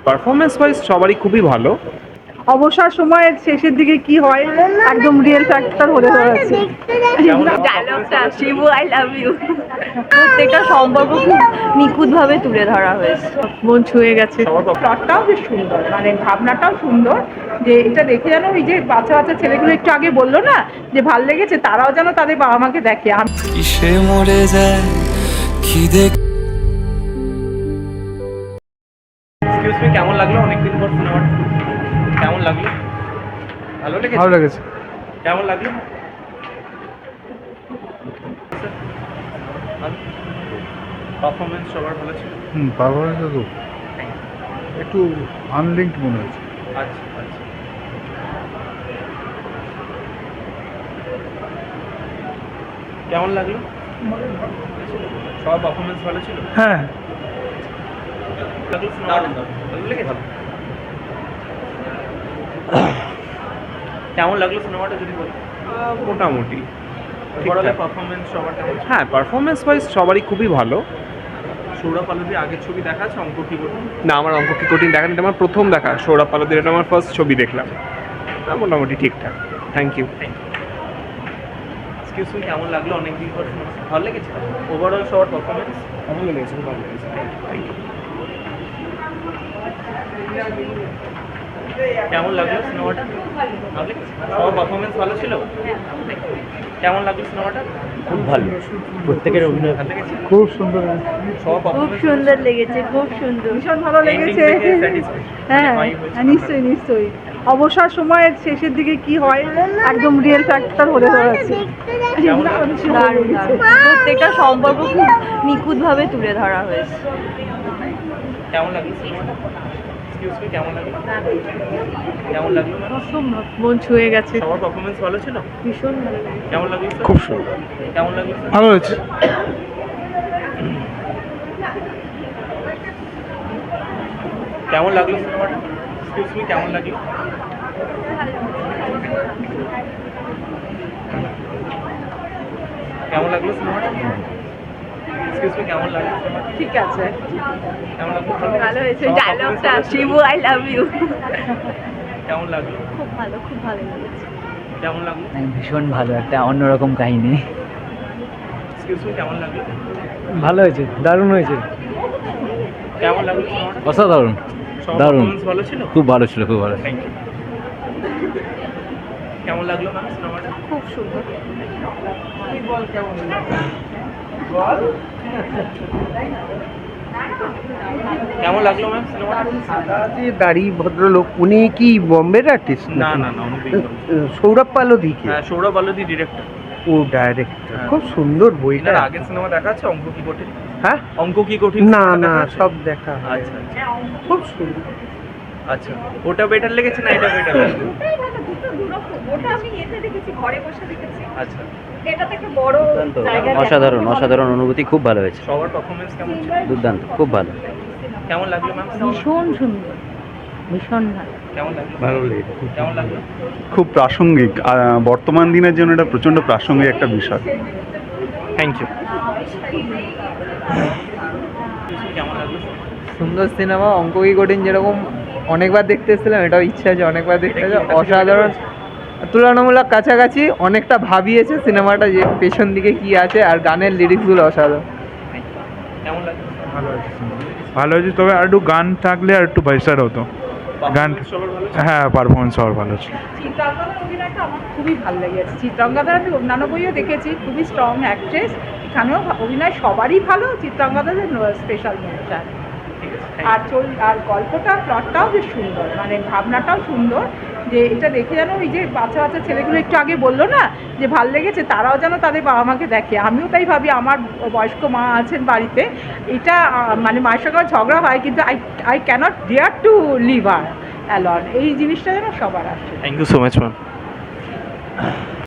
Performance wise সবারই খুবই ভালো। অবসর সময়ের শেষের দিকে কি হয় একদম রিয়েল ফ্যাক্টর হয়ে দাঁড়াচ্ছে। ডায়লগটা শিবু আই লাভ ইউ, প্রত্যেকটা সম্পর্ক খুব নিখুঁতভাবে তুলে ধরা হয়েছে, মন ছুঁয়ে গেছে। প্লটটাও বেশ সুন্দর, মানে ভাবনাটাও সুন্দর, যে এটা দেখে যেন ওই যে বাচ্চা বাচ্চা ছেলেগুলো একটু আগে বললো না যে ভাল লেগেছে, তারাও যেন তাদের বাবা মাকে দেখে। কিসে মরে যায় খিদে। এক্সকিউজ মি, কেমন লাগলো অনেকদিন পর সিনেমাটা? কেমন লাগলো? ভালো লেগেছে? ভালো লেগেছে। কেমন লাগলো? পারফরমেন্স সবার ভালো ছিল? পারফরমেন্স তো একটু আনলিঙ্কড মনে হচ্ছে। আচ্ছা আচ্ছা। কেমন লাগলো? সবার পারফরমেন্স ভালো ছিল? হ্যাঁ, লাগলো সিনেমাটা? ভালো লেগেছে? কেমন লাগলো সিনেমাটা যদি বলি? মোটামুটি ওভারঅল পারফরমেন্স সবার কেমন? হ্যাঁ, পারফরমেন্স ওয়াইজ সবারই খুবই ভালো। সৌরভ পালোদির আগের ছবি দেখা আছে, অঙ্ক কি কঠিন? না, আমার অঙ্ক কি কঠিন দেখা, এটা আমার প্রথম দেখা। সৌরভ পালোদির এটা আমার ফার্স্ট ছবি দেখলাম। মোটামুটি ঠিকঠাক। Thank you. এক্সকিউজ মি, কেমন লাগলো অনেকদিন পর? ভালো লেগেছে? ওভারঅল সবার পারফরমেন্স ভালো লেগেছে, খুব ভালো লেগেছে। Thank you. কেমন লাগলো সিনেমাটা? ভালো লেগেছে? সবার পারফরমেন্স ভালো ছিল? কেমন লাগলো সিনেমাটা? খুব ভালো, প্রত্যেকের অভিনয় ভালো লেগেছে? খুব সুন্দর। সবার খুব পারফরমেন্স সুন্দর লেগেছে, খুব সুন্দর। ভীষণ ভালো লেগেছে। হ্যাঁ নিশ্চয়ই নিশ্চয়ই। অবসর সময়ের শেষের দিকে কি হয় একদম রিয়েল ফ্যাক্টর হয়ে দাঁড়াচ্ছে। দারুণ দারুণ, প্রত্যেকটা সম্পর্ক খুব নিখুঁতভাবে তুলে ধরা হয়েছে। কেমন লাগলো সিনেমাটা? এক্সকিউজ মি, কেমন লাগলো? কেমন লাগলো? অসম্ভব, মন ছুঁয়ে গেছে। সবার পারফরমেন্স ভালো ছিল? ভীষণ ভালো লেগেছে। কেমন লাগলো? খুব সুন্দর। কেমন লাগলো? ভালো হয়েছে। কেমন লাগলো সিনেমাটা? এক্সকিউজ মি, কেমন লাগলো? কেমন লাগলো সিনেমাটা? এক্সকিউজ মি, কেমন লাগলো সিনেমাটা? ঠিক আছে। কেমন লাগলো? ভালো হয়েছে, ডায়লগটা শিবু আই লাভ ইউ। কেমন লাগলো? খুব ভালো, খুব ভালো লেগেছে। কেমন লাগলো? ভীষণ ভালো, একটা অন্যরকম কাহিনী। এক্সকিউজ মি, কেমন লাগলো? ভালো হয়েছে, দারুণ হয়েছে, কেমন লাগলো সিনেমাটা? অসাধারণ, সবার দারুণ, পারফরমেন্স ভালো ছিল? খুব ভালো ছিল, খুব ভালো। Thank you. কেমন লাগলো ম্যাম সিনেমাটা? খুব সুন্দর। কেমন লাগলো ম্যাম সিনেমাটা? যে দাড়ি ভদ্রলোক, উনি কি বোম্বের আর্টিস্ট? না না না, অনেক সৌরভ পালোদি কি? হ্যাঁ, সৌরভ আলোদি ডিরেক্টর। ও ডাইরেক্টর। খুব সুন্দর বইটা। এটার আগের সিনেমা দেখা আছে, অঙ্ক কি কঠিন? হ্যাঁ, অঙ্ক কি কঠিন? না সিনেমা না, দেখা আছে? সব দেখা হয়। আচ্ছা আচ্ছা খুব সুন্দর। আচ্ছা, ওটা বেটার লেগেছে না এটা বেটার লেগেছে? ওটা আমি এতে দেখেছি, ঘরে বসে দেখেছি। আচ্ছা, এটাতে একটা বড় জায়গা। অসাধারণ, অসাধারণ অনুভূতি, খুব ভালো হয়েছে, সবার পারফরমেন্স কেমন ছিল? দুর্দান্ত, খুব ভালো। কেমন লাগলো ম্যাম? ভীষণ সুন্দর, ভীষণ ভালো। কেমন লাগলো? ভালো লেগেছে। কেমন লাগলো? খুব প্রাসঙ্গিক, বর্তমান দিনের জন্য এটা প্রচণ্ড প্রাসঙ্গিক একটা বিষয়। Thank you. কেমন লাগলো? সুন্দর সিনেমা। অঙ্ক কি কঠিন যেরকম অনেকবার দেখতে এসেছিলাম, এটাও ইচ্ছা আছে অনেকবার দেখতে। অসাধারণ, তুলনামূলক কাছাকাছি, অনেকটা ভাবিয়েছে সিনেমাটা যে পেছন দিকে কি আছে, আর গানের লিরিক্সগুলো অসাধারণ। কেমন লাগলো? ভালো হয়েছে, ভালো হয়েছে, তবে আর একটু গান থাকলে আর একটু ভাইসার হতো। গান, সবার ভালো ছিল? হ্যাঁ, পারফরমেন্স সবার ভালো ছিল। চিত্রাঙ্গদার অভিনয়টা আমার খুবই ভালো লেগেছে। চিত্রাঙ্গদার আমি অন্যান্য বইও দেখেছি, খুবই স্ট্রং অ্যাক্ট্রেস। এখানেও অভিনয় সবারই ভালো, চিত্রাঙ্গদাদের স্পেশাল মনটা। আর গল্পটা, প্লটটাও বেশ সুন্দর, মানে ভাবনাটাও সুন্দর, যে এটা দেখে যেন ওই যে বাচ্চা বাচ্চা ছেলেগুলো একটু আগে বললো না যে ভাল লেগেছে, তারাও যেন তাদের বাবা মাকে দেখে। আমিও তাই ভাবি, আমার বয়স্ক মা আছেন বাড়িতে, এটা মানে মায়ের সঙ্গে ঝগড়া হয়, কিন্তু I can't dare to live আর অ্যালন, এই জিনিসটা যেন সবার আসে। Thank you so much ma'am.